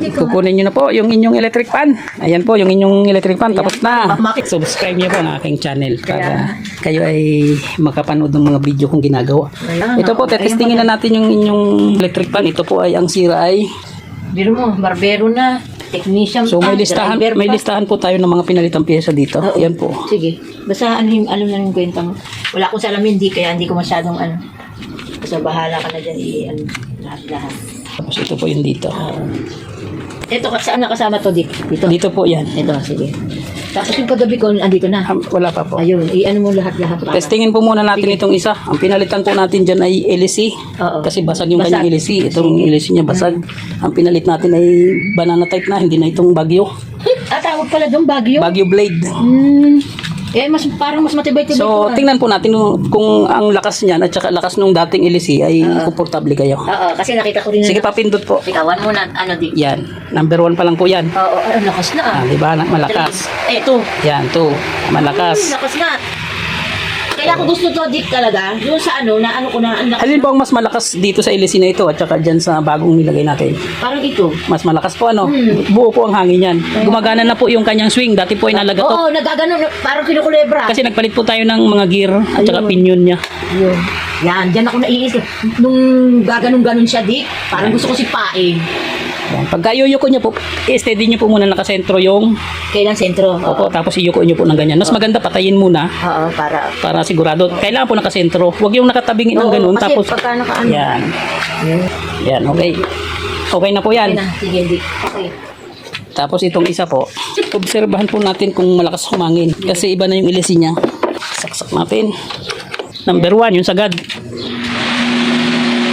Kukunin nyo na po yung inyong electric fan. Ayan po yung inyong electric fan. Tapos na. Subscribe nyo po ang aking channel para kayo ay makapanood ng mga video kong ginagawa. Ito po, tetestingin na natin yung inyong electric fan. Ito po ay ang sira ay... Biro mo, barbero na, technician. So may listahan po tayo ng mga pinalitang pyesa dito. Ayan po. Sige. Basta alam na yung kwenta mo. Wala akong salamin, kaya hindi ko masyadong Basta bahala ka na dyan, lahat-lahat. Tapos ito po yung dito. Ito, saan nakasama to, Dick? Dito po yan. Ito, sige. Tapos yung paggabi ko, andito na. Wala pa po. Ayun, ano mo lahat-lahat. Testingin po muna natin itong isa. Ang pinalitan po natin dyan ay LC. Oo. Kasi basag yung kanyang LC. Itong LC niya basag. Ang pinalit natin ay banana type na, hindi na itong Bagyo. Tawag pala doon, Bagyo? Bagyo blade. Parang mas matibay-tibay. So, tingnan po natin kung ang lakas niyan at saka lakas nung dating LC ay komportable kayo. Oo, kasi nakita ko rin. Sige, papindot po. Ikawan mo na, Dick. Yan. Number 1 pa lang po yan. Oo, lakas na. Diba? Malakas. Ito. Yan, 2. Malakas. Lakas na. Kaya ako gusto to, Dick, talaga. Yung sa ang lakas. Alin po ang mas malakas dito sa LC na ito at saka dyan sa bagong nilagay natin? Parang ito. Mas malakas po, buo po ang hangin yan. Gumagana na po yung kanyang swing. Dati po ay nalagatok. Oo, nagagano. Parang kinukulebra. Kasi nagpalit po tayo ng mga gear at saka pinion niya. Yun. Yan, dyan ako naiisip. Nung gaganong-ganon siya, Dick, parang gusto ko si Pae. Yan. Pagka iyuko niyo po, i-steady niyo po muna nakasentro yung... Kailan sentro? Opo, tapos iyuko niyo po ng ganyan. Mas maganda patayin muna. Oo, para sigurado. Kailangan po nakasentro. Huwag yung nakatabingin ng ganun. Kasi Tapos, pagka nakaano. yan. Yan, okay. Okay na po yan. Okay na, sige, Dick. Okay. Tapos itong isa po, obserbahan po natin kung malakas humangin. Kasi iba na yung ilisi niya. Saksak natin. Number 1, yung sagad.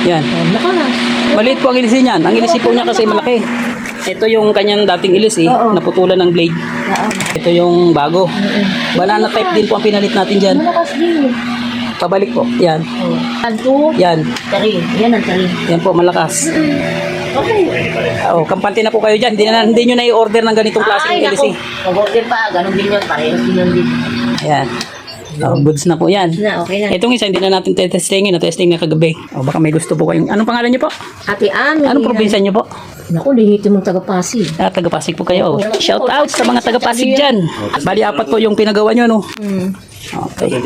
Yan. Maliit po ang ilisi niyan. Ang ilisi po niya kasi malaki. Ito yung kanyang dating ilisi, naputulan ng blade. Ito yung bago. Banana type din po ang pinalit natin dyan. Malakas din. Pabalik po. Yan. Yan. Tari. Yan ang tari. Yan po, malakas. Okay. Kampante na po kayo dyan. Hindi nyo na i-order ng ganitong klaseng LC. Mag-order pa. Ganon din yun. Parehas din yun din. Ayan. Goods na po yan. Okay na. Itong isa, hindi na natin testingin. Na-testing na kagabi. Baka may gusto po kayong... Anong pangalan nyo po? Ate Ami. Anong probinsya nyo po? Naku, lihito mong taga-Pasig. Taga-Pasig po kayo. Shout out sa mga taga-Pasig dyan. Bali, 4 po yung pinagawa nyo, no? Okay.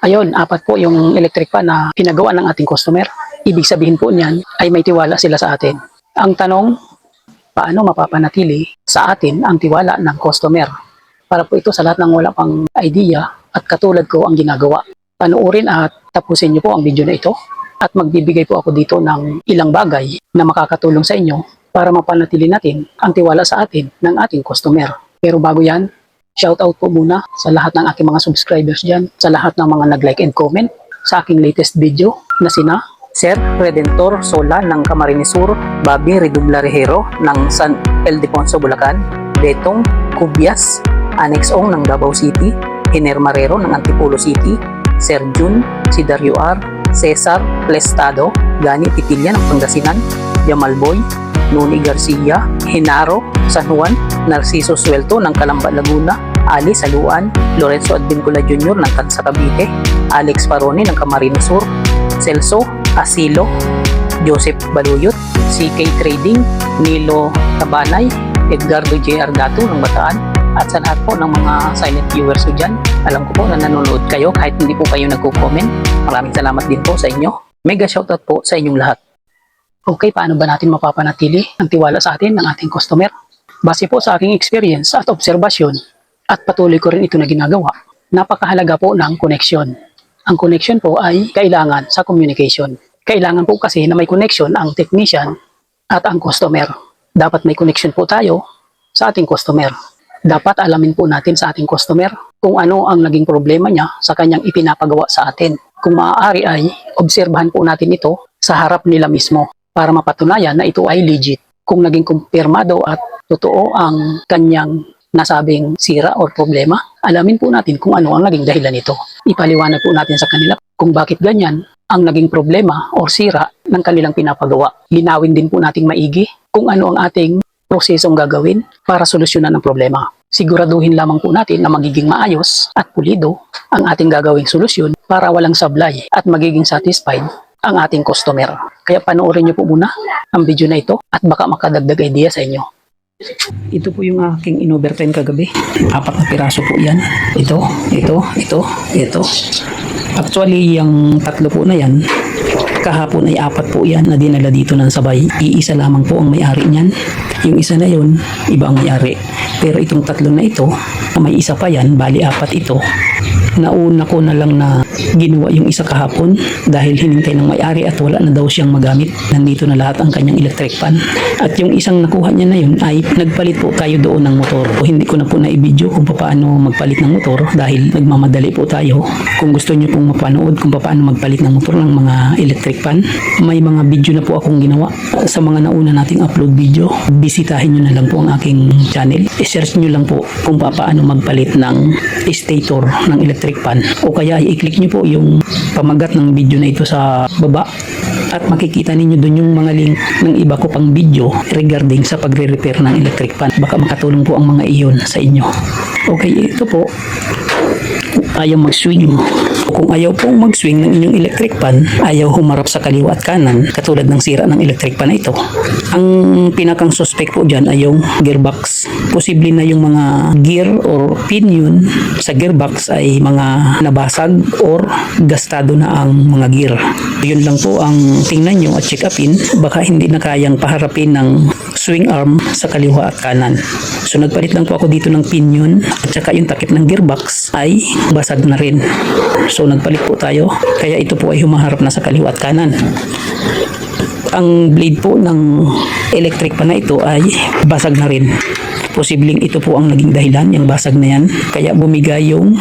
Ayun, 4 po yung electric fan na pinagawa ng ating customer. Ibig sabihin po niyan ay may tiwala sila sa atin. Ang tanong, paano mapapanatili sa atin ang tiwala ng customer? Para po ito sa lahat ng wala pang idea at katulad ko ang ginagawa. Panoorin at tapusin niyo po ang video na ito at magbibigay po ako dito ng ilang bagay na makakatulong sa inyo para mapanatili natin ang tiwala sa atin ng ating customer. Pero bago yan, shout out po muna sa lahat ng aking mga subscribers dyan, sa lahat ng mga nag-like and comment sa aking latest video na sina Sir Redentor Sola ng Camarines Sur, Bobby Redublarejero ng San Ildefonso, Bulacan, Betong Cubias, Annex Ong ng Davao City, Hiner Marrero ng Antipolo City, Sir Jun, si Dario R, Cesar Plestado, Gani Pitilla ng Pangasinan, Jamal Boy, Nuni Garcia, Hinaro, San Juan, Narciso Suelto ng Calamba, Laguna, Ali Saluan, Lorenzo Advincula Jr. ng Tansa Cavite, Alex Paroni ng Camarines Sur, Celso Asilo, Joseph Baluyot, CK Trading, Nilo Tabanay, Edgardo J. Argato ng Bataan, at sa lahat po ng mga silent viewers ko dyan. Alam ko po na nanonood kayo kahit hindi po kayo nagko-comment. Maraming salamat din po sa inyo. Mega shoutout po sa inyong lahat. Okay, paano ba natin mapapanatili ang tiwala sa atin ng ating customer? Base po sa aking experience at obserbasyon at patuloy ko rin ito na ginagawa, napakahalaga po ng connection. Ang connection po ay kailangan sa communication. Kailangan po kasi na may connection ang technician at ang customer. Dapat may connection po tayo sa ating customer. Dapat alamin po natin sa ating customer kung ano ang naging problema niya sa kanyang ipinapagawa sa atin. Kung maaari ay obserbahan po natin ito sa harap nila mismo para mapatunayan na ito ay legit. Kung naging kumpirmado at totoo ang kanyang nasabing sira o problema, alamin po natin kung ano ang naging dahilan nito. Ipaliwanag po natin sa kanila kung bakit ganyan ang naging problema o sira ng kanilang pinapagawa. Linawin din po nating maigi kung ano ang ating prosesong gagawin para solusyonan ang problema. Siguraduhin lamang po natin na magiging maayos at pulido ang ating gagawing solusyon para walang sablay at magiging satisfied ang ating customer. Kaya panoorin niyo po muna ang video na ito at baka makadagdag idea sa inyo. Ito po yung aking in-overtime kagabi. 4 na piraso po yan. Ito. Actually, yung 3 po na yan, kahapon ay 4 po yan na dinala dito ng sabay. Iisa lamang po ang may-ari niyan. Yung isa na yun, iba ang may-ari. Pero itong 3 na ito, may isa pa yan, bali 4 ito. Nauna ko na lang na ginawa yung isa kahapon dahil hinintay ng may-ari at wala na daw siyang magamit. Nandito na lahat ang kanyang electric pan. At yung isang nakuha niya na yun ay nagpalit po tayo doon ng motor. O hindi ko na po na-video kung paano magpalit ng motor dahil nagmamadali po tayo. Kung gusto niyo pong mapanood kung paano magpalit ng motor ng mga electric pan, may mga video na po akong ginawa sa mga nauna nating upload video. Bisitahin niyo na lang po ang aking channel. I-search niyo lang po kung paano magpalit ng stator ng electric pan o kaya i-click niyo po yung pamagat ng video na ito sa baba at makikita ninyo doon yung mga link ng iba ko pang video regarding sa pagre-repair ng electric pan. Baka makatulong po ang mga iyon sa inyo. Okay, ito po. Ayaw mag-swing. Kung ayaw pong mag-swing ng inyong electric pan, ayaw humarap sa kaliwa at kanan, katulad ng sira ng electric pan na ito. Ang pinakang suspect po dyan ay yung gearbox. Posible na yung mga gear or pinion sa gearbox ay mga nabasag or gastado na ang mga gear. Yun lang po ang tingnan nyo at check upin. Baka hindi na kayang paharapin ng swing arm sa kaliwa at kanan. So nagpalit lang po ako dito ng pinion at saka yung takip ng gearbox ay basag na rin. So nagpalit po tayo, kaya ito po ay humaharap na sa kaliwa at kanan. Ang blade po ng electric pan na ito ay basag na rin. Posibleng ito po ang naging dahilan, yung basag na yan, kaya bumigay yung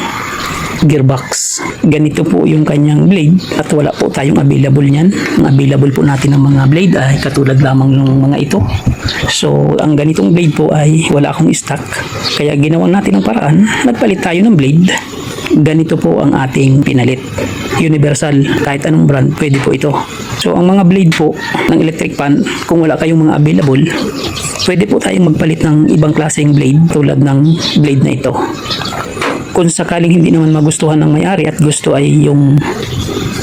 gearbox. Ganito po yung kanyang blade at wala po tayong available niyan. Ang available po natin ng mga blade ay katulad lamang ng mga ito. So ang ganitong blade po ay wala akong stock, kaya ginawa natin ang paraan, nagpalit tayo ng blade. Ganito po ang ating pinalit. Universal, kahit anong brand, pwede po ito. So ang mga blade po ng electric pan, kung wala kayong mga available, pwede po tayong magpalit ng ibang klaseng blade tulad ng blade na ito. Kung sakaling hindi naman magustuhan ng may-ari at gusto ay yung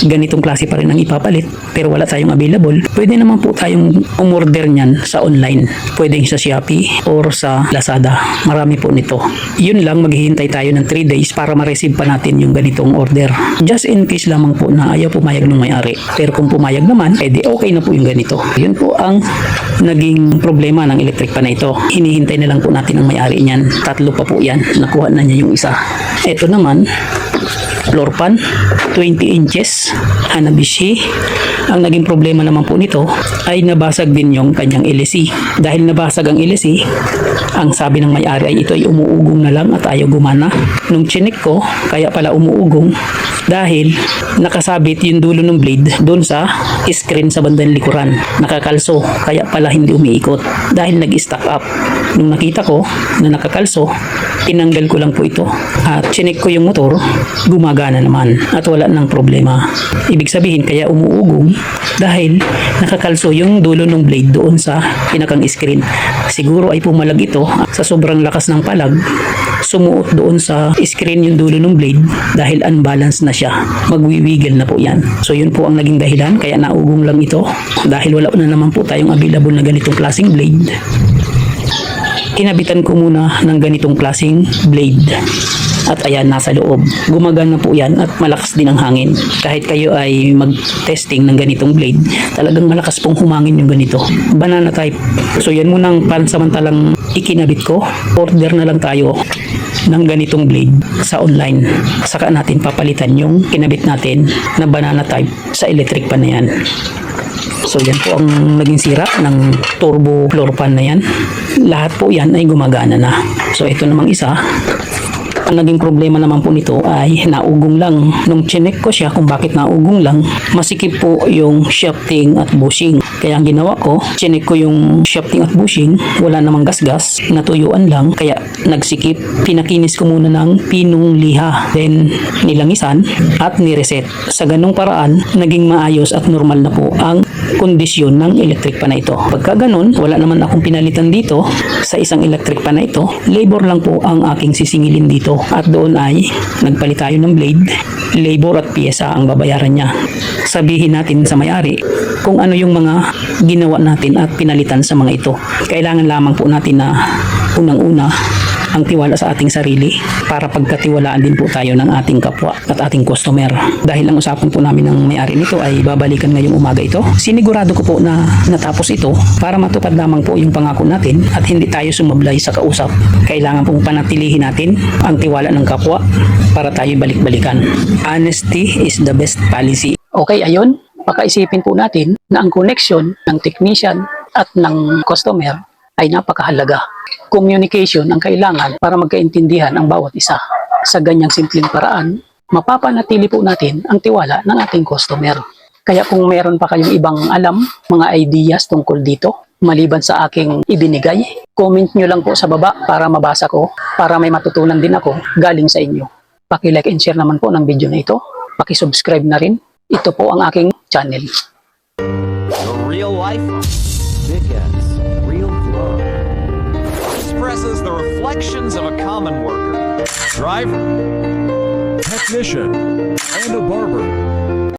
ganitong klase pa rin ang ipapalit pero wala tayong available, pwede naman po tayong umorder niyan sa online. Pwede sa Shopee or sa Lazada. Marami po nito. Yun lang, maghihintay tayo ng 3 days para ma-receive pa natin yung ganitong order. Just in case lamang po na ayaw pumayag ng may-ari. Pero kung pumayag naman, edi okay na po yung ganito. Yun po ang naging problema ng electric pan na ito. Hinihintay na lang po natin ang may-ari niyan. 3 pa po yan. Nakuha na niya yung isa. Ito naman, floor pan, 20 inches, Hanabishi. Ang naging problema naman po nito ay nabasag din yung kanyang LC. Dahil nabasag ang LC, ang sabi ng may-ari ay ito ay umuugong na lang at ayaw gumana. Nung chinik ko, kaya pala umuugong dahil nakasabit yung dulo ng blade doon sa screen sa bandang likuran. Nakakalso, kaya pala hindi umiikot dahil nag-stack up. Nung nakita ko na nakakalso, tinanggal ko lang po ito at chinik ko yung motor, gumagana naman at wala nang problema. Ibig sabihin kaya umuugong dahil nakakalso yung dulo ng blade doon sa pinakang screen. Siguro ay pumalag ito sa sobrang lakas ng palag, sumuot doon sa screen yung dulo ng blade dahil unbalance na siya. Magwiwiggle na po yan. So yun po ang naging dahilan kaya naugong lang ito dahil wala na naman po tayong available na ganitong klaseng blade. Kinabitan ko muna ng ganitong klaseng blade. At ayan, nasa loob. Gumagana po yan at malakas din ang hangin. Kahit kayo ay mag-testing ng ganitong blade, talagang malakas pong humangin yung ganito. Banana type. So yan muna ang pansamantalang ikinabit ko. Order na lang tayo ng ganitong blade sa online. Saka natin papalitan yung kinabit natin na banana type sa electric pan na yan. So yan po ang naging sira ng turbo floor pan na yan. Lahat po yan ay gumagana na. So ito namang isa, ang naging problema naman po nito ay naugong lang. Nung chinek ko siya kung bakit naugong lang, masikip po yung shafting at bushing. Kaya ang ginawa ko, chinek ko yung shafting at bushing, wala namang gasgas, natuyuan lang, kaya nagsikip. Pinakinis ko muna ng pinong liha, then nilangisan at nireset. Sa ganung paraan, naging maayos at normal na po ang kondisyon ng electric pan na ito. Pagka ganun, wala naman akong pinalitan dito sa isang electric pan na ito. Labor lang po ang aking sisingilin dito. At doon ay nagpalit tayo ng blade, labor at piyesa ang babayaran niya. Sabihin natin sa may-ari kung ano yung mga ginawa natin at pinalitan sa mga ito. Kailangan lamang po natin na unang-una ang tiwala sa ating sarili para pagkatiwalaan din po tayo ng ating kapwa at ating customer. Dahil ang usapan po namin ng may-ari nito ay babalikan ngayong umaga ito, sinigurado ko po na natapos ito para matupad lamang po yung pangako natin at hindi tayo sumablay sa kausap. Kailangan pong panatilihin natin ang tiwala ng kapwa para tayo balik-balikan. Honesty is the best policy. Okay, ayun. Pakaisipin po natin na ang connection ng technician at ng customer ay napakahalaga. Communication ang kailangan para magkaintindihan ang bawat isa. Sa ganyang simpleng paraan, mapapanatili po natin ang tiwala ng ating customer. Kaya kung meron pa kayong ibang alam, mga ideas tungkol dito, maliban sa aking ibinigay, comment nyo lang po sa baba para mabasa ko, para may matutunan din ako galing sa inyo. Paki-like and share naman po ng video na ito. Paki-subscribe na rin. Ito po ang aking channel. The real life Dickens Real Vlog expresses the reflections of a common worker, driver, technician, and a barber.